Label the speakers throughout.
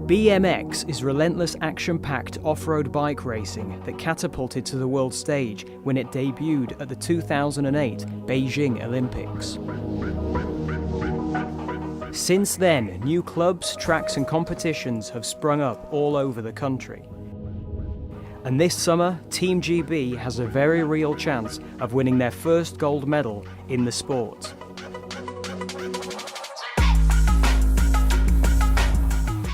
Speaker 1: BMX is relentless action-packed off-road bike racing that catapulted to the world stage when it debuted at the 2008 Beijing Olympics. Since then, new clubs, tracks and competitions have sprung up all over the country. And this summer, Team GB has a very real chance of winning their first gold medal in the sport.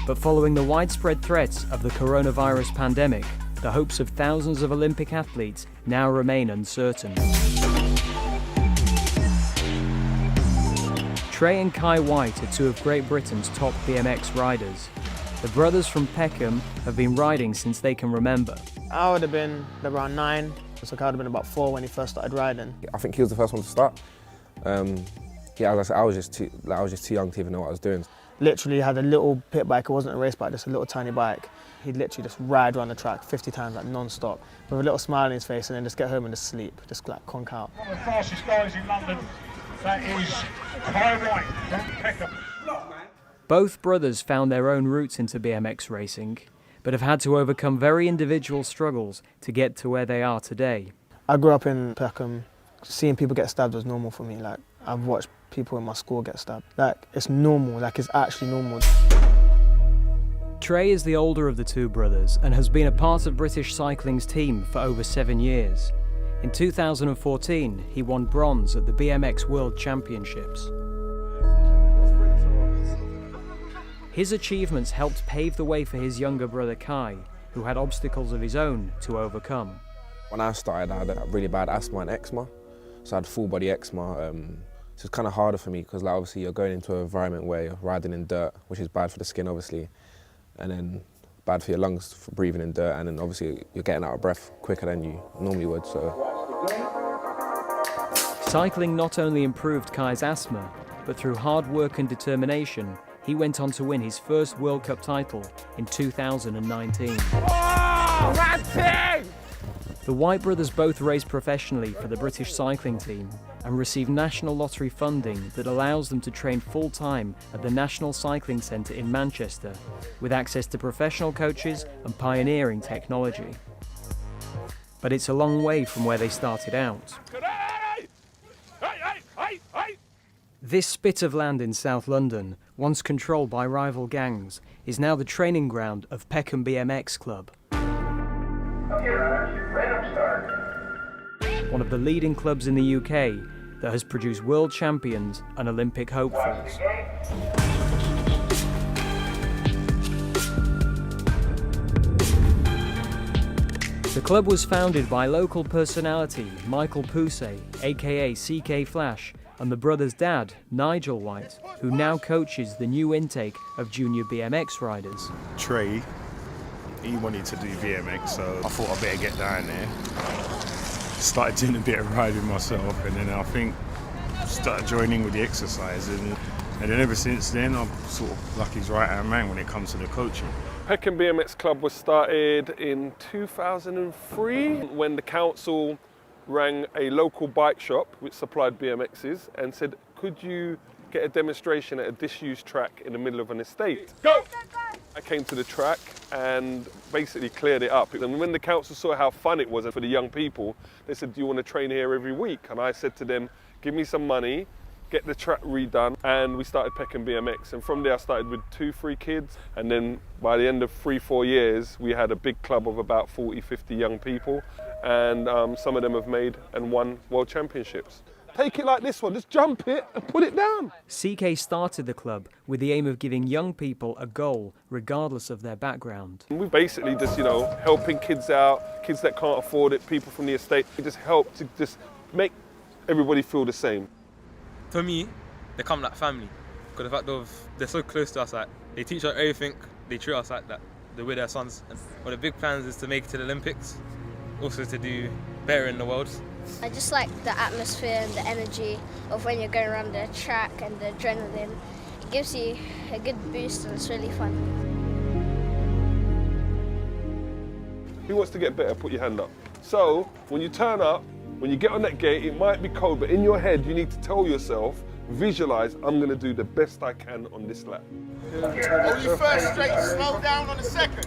Speaker 1: But following the widespread threats of the coronavirus pandemic, the hopes of thousands of Olympic athletes now remain uncertain. Tre and Key Whyte are two of Great Britain's top BMX riders. The brothers from Peckham have been riding since they can remember.
Speaker 2: I would have been around 9, so I would have been about 4 when he first started riding.
Speaker 3: I think he was the first one to start. Yeah, as I said, I was just too young to even know what I was doing.
Speaker 2: Literally had a little pit bike. It wasn't a race bike, just a little tiny bike. He'd literally just ride around the track 50 times, like non-stop, with a little smile on his face, and then just get home and just sleep, just like conk out.
Speaker 4: One of the fastest guys in London, that is Key Whyte from Peckham.
Speaker 1: Both brothers found their own routes into BMX racing, but have had to overcome very individual struggles to get to where they are today.
Speaker 2: I grew up in Peckham. Seeing people get stabbed was normal for me. Like, I've watched people in my school get stabbed. Like, it's normal, like it's actually normal.
Speaker 1: Tre is the older of the two brothers and has been a part of British cycling's team for over 7 years. In 2014, he won bronze at the BMX World Championships. His achievements helped pave the way for his younger brother Key, who had obstacles of his own to overcome.
Speaker 3: When I started, I had really bad asthma and eczema, so I had full body eczema. So it's kind of harder for me because like, obviously you're going into an environment where you're riding in dirt, which is bad for the skin obviously, and then bad for your lungs for breathing in dirt, and then obviously you're getting out of breath quicker than you normally would. So
Speaker 1: cycling not only improved Key's asthma, but through hard work and determination, he went on to win his first World Cup title in 2019.
Speaker 4: Oh, that's it!
Speaker 1: The Whyte brothers both race professionally for the British cycling team and receive National Lottery funding that allows them to train full-time at the National Cycling Centre in Manchester, with access to professional coaches and pioneering technology. But it's a long way from where they started out. This spit of land in South London, once controlled by rival gangs, is now the training ground of Peckham BMX Club. One of the leading clubs in the UK that has produced world champions and Olympic hopefuls. The club was founded by local personality Michael Poussey, aka CK Flash, and the brothers' dad, Nigel Whyte, who now coaches the new intake of junior BMX riders.
Speaker 5: Tre, he wanted to do BMX, so I thought I'd better get down there. Started doing a bit of riding myself, and then I think started joining with the exercise, and then ever since then I'm sort of Lucky's right-hand man when it comes to the coaching.
Speaker 6: Peckham BMX Club was started in 2003 when the council rang a local bike shop which supplied BMXs and said, could you get a demonstration at a disused track in the middle of an estate? Go! I came to the track and basically cleared it up. And when the council saw how fun it was for the young people, they said, do you want to train here every week? And I said to them, give me some money, get the track redone, and we started Peckham BMX. And from there I started with 2-3 kids, and then by the end of 3-4 years we had a big club of about 40-50 young people, and some of them have made and won world championships. Take it like this one, just jump it and put it down.
Speaker 1: CK started the club with the aim of giving young people a goal regardless of their background.
Speaker 6: We basically just, helping kids out, kids that can't afford it, people from the estate. We just help to just make everybody feel the same.
Speaker 7: For me, they come like family, because the fact of they're so close to us, like they teach us everything, they treat us like that, we're their sons. And one of the big plans is to make it to the Olympics, also to do better in the world.
Speaker 8: I just like the atmosphere and the energy of when you're going around the track and the adrenaline. It gives you a good boost and it's really fun.
Speaker 6: Who wants to get better? Put your hand up. So, when you turn up, when you get on that gate, it might be cold, but in your head you need to tell yourself, visualise, I'm going to do the best I can on this lap.
Speaker 9: Only first straight, slow down on the second.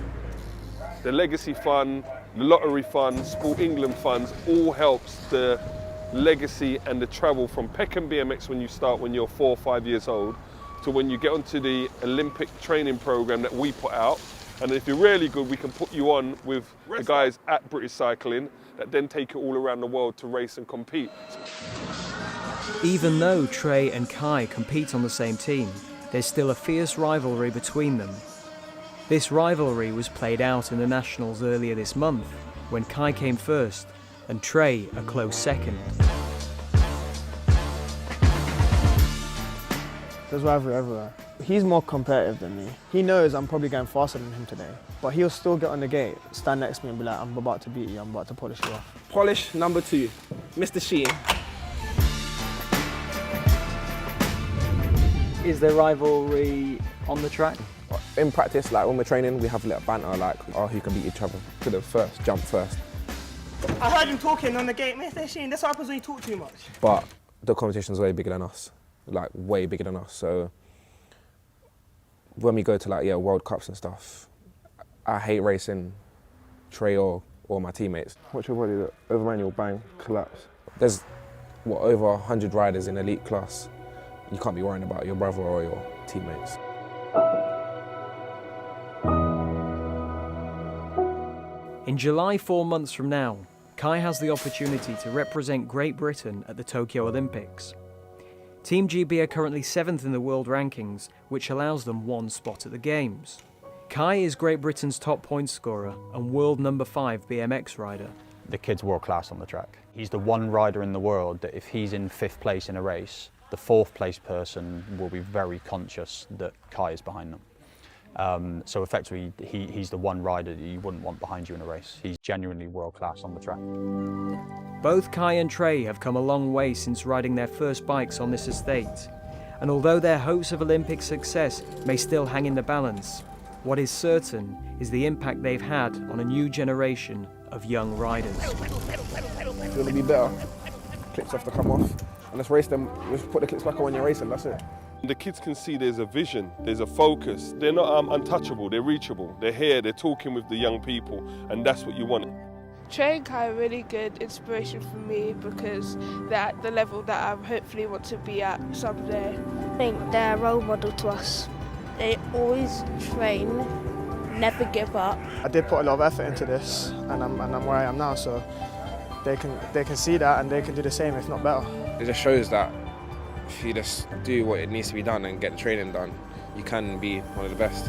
Speaker 6: The legacy fund, the lottery fund, Sport England funds, all helps the legacy and the travel from Peckham BMX when you start when you're 4 or 5 years old to when you get onto the Olympic training program that we put out. And if you're really good, we can put you on with the guys at British Cycling that then take it all around the world to race and compete.
Speaker 1: Even though Tre and Kai compete on the same team, there's still a fierce rivalry between them. This rivalry was played out in the Nationals earlier this month, when Kai came first and Tre a close second.
Speaker 2: There's rivalry everywhere. He's more competitive than me. He knows I'm probably going faster than him today, but he'll still get on the gate, stand next to me and be like, I'm about to beat you, I'm about to polish you off.
Speaker 3: Polish number 2, Mr. Sheen.
Speaker 1: Is there rivalry on the track?
Speaker 3: In practice, like when we're training, we have a little banter, like, oh, who can beat each other to the first, jump first.
Speaker 10: I heard him talking on the gate, Mr. Sheen, that's what happens when you talk too much.
Speaker 3: But the competition's way bigger than us, like way bigger than us. So when we go to like, World Cups and stuff, I hate racing Tre or my teammates. Watch your body, look, over manual, bang, collapse. There's, over 100 riders in elite class. You can't be worrying about your brother or your teammates.
Speaker 1: In July, 4 months from now, Kai has the opportunity to represent Great Britain at the Tokyo Olympics. Team GB are currently 7th in the world rankings, which allows them 1 spot at the Games. Kai is Great Britain's top point scorer and world number 5 BMX rider.
Speaker 11: The kid's world class on the track. He's the one rider in the world that if he's in 5th place in a race, the 4th place person will be very conscious that Kai is behind them. So effectively, he's the one rider that you wouldn't want behind you in a race. He's genuinely world class on the track.
Speaker 1: Both Kai and Tre have come a long way since riding their first bikes on this estate. And although their hopes of Olympic success may still hang in the balance, what is certain is the impact they've had on a new generation of young riders.
Speaker 3: It's going to be better. Clips have to come off. And let's race them, just put the clips back on when you're racing, that's it.
Speaker 6: The kids can see there's a vision, there's a focus. They're not untouchable, they're reachable. They're here, they're talking with the young people, and that's what you want.
Speaker 12: Tre and Kai are really good inspiration for me because they're at the level that I hopefully want to be at someday.
Speaker 8: I think they're a role model to us.
Speaker 12: They always train, never give up.
Speaker 2: I did put a lot of effort into this, and I'm where I am now, so they can see that and they can do the same, if not better.
Speaker 3: It just shows that if you just do what it needs to be done and get the training done, you can be one of the best.